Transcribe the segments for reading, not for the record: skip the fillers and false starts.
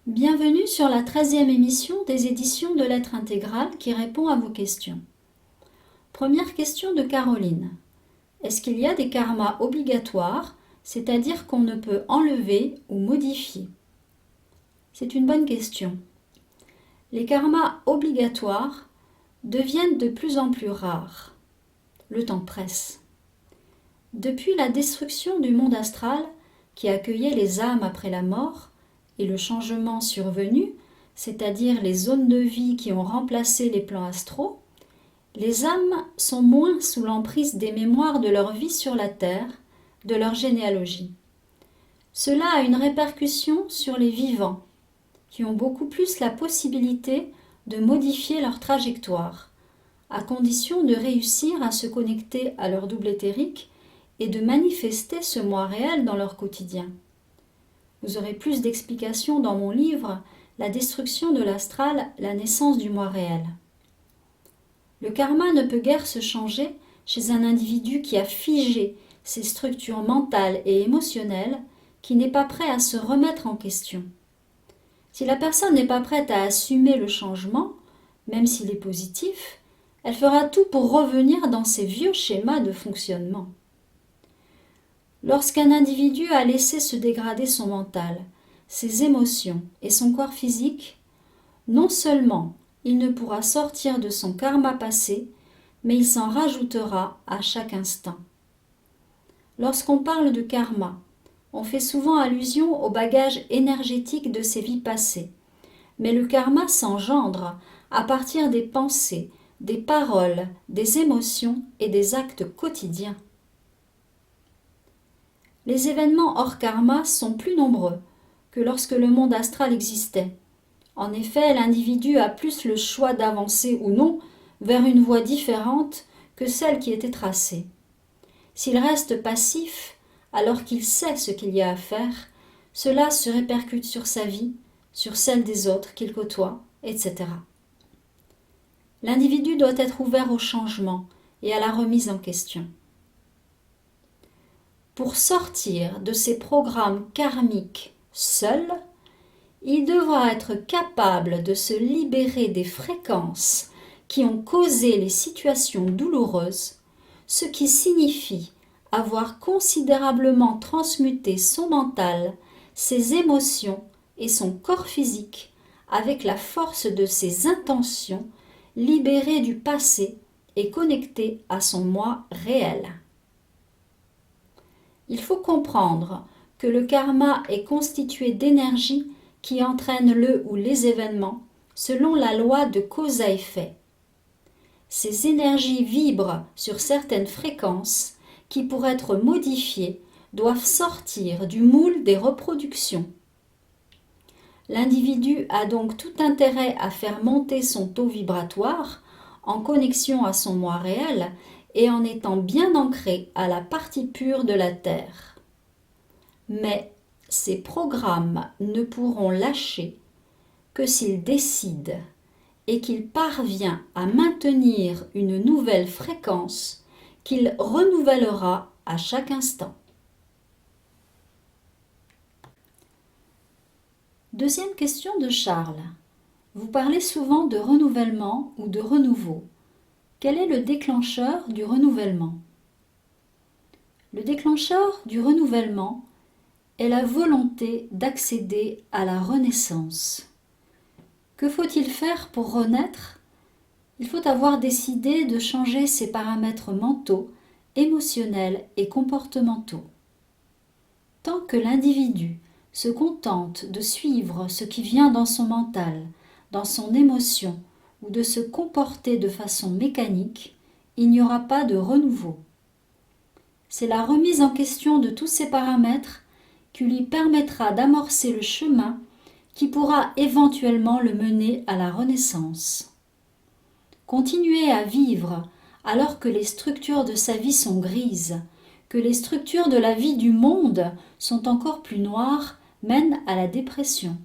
Bienvenue sur la 13e émission des éditions de Lettres intégrales qui répond à vos questions. Première question de Caroline. Est-ce qu'il y a des karmas obligatoires, c'est-à-dire qu'on ne peut enlever ou modifier? C'est une bonne question. Les karmas obligatoires deviennent de plus en plus rares. Le temps presse. Depuis la destruction du monde astral, qui accueillait les âmes après la mort, et le changement survenu, c'est-à-dire les zones de vie qui ont remplacé les plans astraux, les âmes sont moins sous l'emprise des mémoires de leur vie sur la Terre, de leur généalogie. Cela a une répercussion sur les vivants, qui ont beaucoup plus la possibilité de modifier leur trajectoire, à condition de réussir à se connecter à leur double éthérique et de manifester ce moi réel dans leur quotidien. Vous aurez plus d'explications dans mon livre « La destruction de l'astral, la naissance du moi réel ». Le karma ne peut guère se changer chez un individu qui a figé ses structures mentales et émotionnelles, qui n'est pas prêt à se remettre en question. Si la personne n'est pas prête à assumer le changement, même s'il est positif, elle fera tout pour revenir dans ses vieux schémas de fonctionnement. Lorsqu'un individu a laissé se dégrader son mental, ses émotions et son corps physique, non seulement il ne pourra sortir de son karma passé, mais il s'en rajoutera à chaque instant. Lorsqu'on parle de karma, on fait souvent allusion au bagage énergétique de ses vies passées, mais le karma s'engendre à partir des pensées, des paroles, des émotions et des actes quotidiens. Les événements hors karma sont plus nombreux que lorsque le monde astral existait. En effet, l'individu a plus le choix d'avancer ou non vers une voie différente que celle qui était tracée. S'il reste passif, alors qu'il sait ce qu'il y a à faire, cela se répercute sur sa vie, sur celle des autres qu'il côtoie, etc. L'individu doit être ouvert au changement et à la remise en question. Pour sortir de ces programmes karmiques seul, il devra être capable de se libérer des fréquences qui ont causé les situations douloureuses, ce qui signifie avoir considérablement transmuté son mental, ses émotions et son corps physique avec la force de ses intentions, libéré du passé et connecté à son moi réel. Il faut comprendre que le karma est constitué d'énergies qui entraînent le ou les événements selon la loi de cause à effet. Ces énergies vibrent sur certaines fréquences qui, pour être modifiées, doivent sortir du moule des reproductions. L'individu a donc tout intérêt à faire monter son taux vibratoire en connexion à son moi réel et en étant bien ancré à la partie pure de la Terre. Mais ces programmes ne pourront lâcher que s'il décide et qu'il parvient à maintenir une nouvelle fréquence qu'il renouvellera à chaque instant. Deuxième question de Charles. Vous parlez souvent de renouvellement ou de renouveau. Quel est le déclencheur du renouvellement? Le déclencheur du renouvellement est la volonté d'accéder à la renaissance. Que faut-il faire pour renaître? Il faut avoir décidé de changer ses paramètres mentaux, émotionnels et comportementaux. Tant que l'individu se contente de suivre ce qui vient dans son mental, dans son émotion, ou de se comporter de façon mécanique, il n'y aura pas de renouveau. C'est la remise en question de tous ces paramètres qui lui permettra d'amorcer le chemin qui pourra éventuellement le mener à la renaissance. Continuer à vivre alors que les structures de sa vie sont grises, que les structures de la vie du monde sont encore plus noires, mène à la dépression.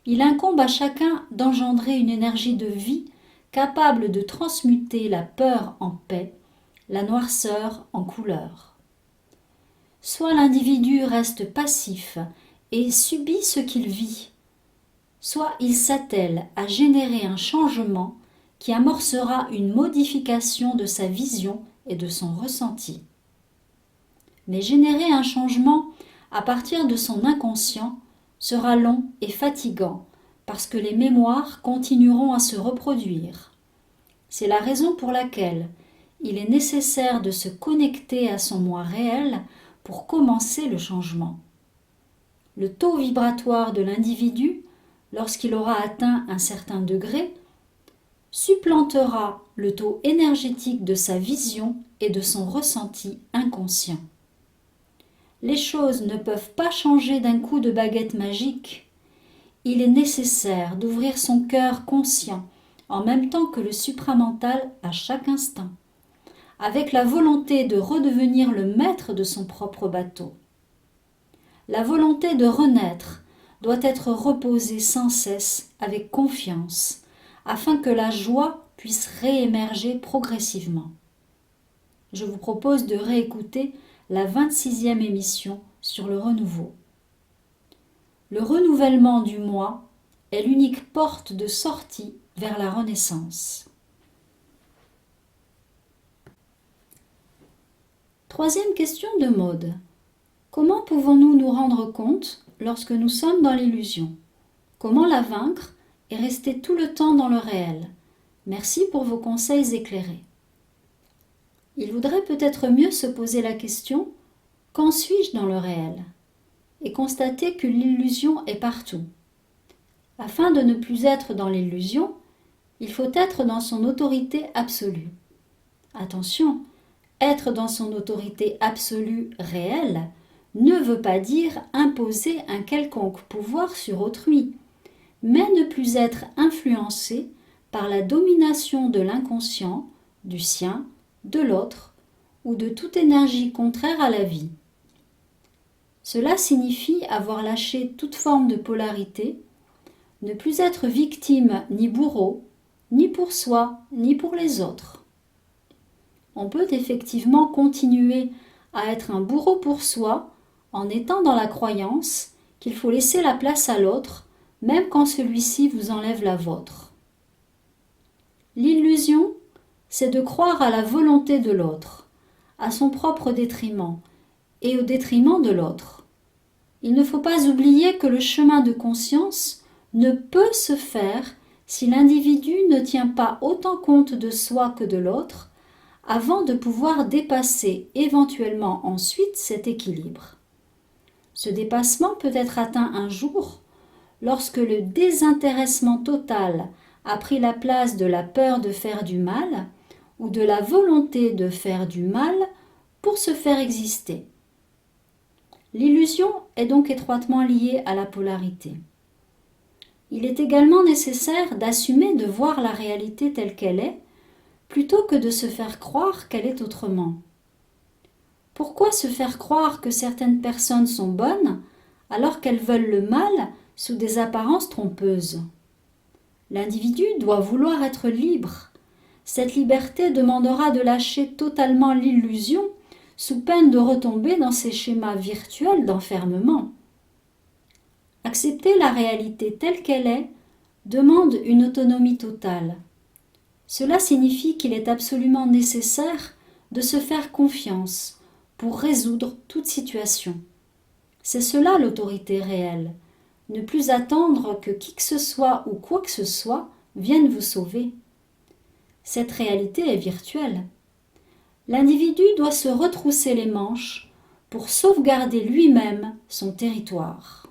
Il incombe à chacun d'engendrer une énergie de vie capable de transmuter la peur en paix, la noirceur en couleur. Soit l'individu reste passif et subit ce qu'il vit, soit il s'attelle à générer un changement qui amorcera une modification de sa vision et de son ressenti. Mais générer un changement à partir de son inconscient sera long et fatigant parce que les mémoires continueront à se reproduire. C'est la raison pour laquelle il est nécessaire de se connecter à son moi réel pour commencer le changement. Le taux vibratoire de l'individu, lorsqu'il aura atteint un certain degré, supplantera le taux énergétique de sa vision et de son ressenti inconscient. Les choses ne peuvent pas changer d'un coup de baguette magique. Il est nécessaire d'ouvrir son cœur conscient en même temps que le supramental à chaque instant, avec la volonté de redevenir le maître de son propre bateau. La volonté de renaître doit être reposée sans cesse avec confiance, afin que la joie puisse réémerger progressivement. Je vous propose de réécouter la 26e émission sur le renouveau. Le renouvellement du moi est l'unique porte de sortie vers la renaissance. Troisième question de Maude. Comment pouvons-nous nous rendre compte lorsque nous sommes dans l'illusion? Comment la vaincre et rester tout le temps dans le réel? Merci pour vos conseils éclairés. Il vaudrait peut-être mieux se poser la question « Quand suis-je dans le réel ?» et constater que l'illusion est partout. Afin de ne plus être dans l'illusion, il faut être dans son autorité absolue. Attention, être dans son autorité absolue réelle ne veut pas dire imposer un quelconque pouvoir sur autrui, mais ne plus être influencé par la domination de l'inconscient, du sien, de l'autre ou de toute énergie contraire à la vie. Cela signifie avoir lâché toute forme de polarité, ne plus être victime ni bourreau, ni pour soi, ni pour les autres. On peut effectivement continuer à être un bourreau pour soi en étant dans la croyance qu'il faut laisser la place à l'autre, même quand celui-ci vous enlève la vôtre. L'illusion, c'est de croire à la volonté de l'autre, à son propre détriment et au détriment de l'autre. Il ne faut pas oublier que le chemin de conscience ne peut se faire si l'individu ne tient pas autant compte de soi que de l'autre avant de pouvoir dépasser éventuellement ensuite cet équilibre. Ce dépassement peut être atteint un jour lorsque le désintéressement total a pris la place de la peur de faire du mal ou de la volonté de faire du mal pour se faire exister. L'illusion est donc étroitement liée à la polarité. Il est également nécessaire d'assumer de voir la réalité telle qu'elle est, plutôt que de se faire croire qu'elle est autrement. Pourquoi se faire croire que certaines personnes sont bonnes alors qu'elles veulent le mal sous des apparences trompeuses? L'individu doit vouloir être libre. Cette liberté demandera de lâcher totalement l'illusion sous peine de retomber dans ces schémas virtuels d'enfermement. Accepter la réalité telle qu'elle est demande une autonomie totale. Cela signifie qu'il est absolument nécessaire de se faire confiance pour résoudre toute situation. C'est cela l'autorité réelle. Ne plus attendre que qui que ce soit ou quoi que ce soit vienne vous sauver. Cette réalité est virtuelle. L'individu doit se retrousser les manches pour sauvegarder lui-même son territoire.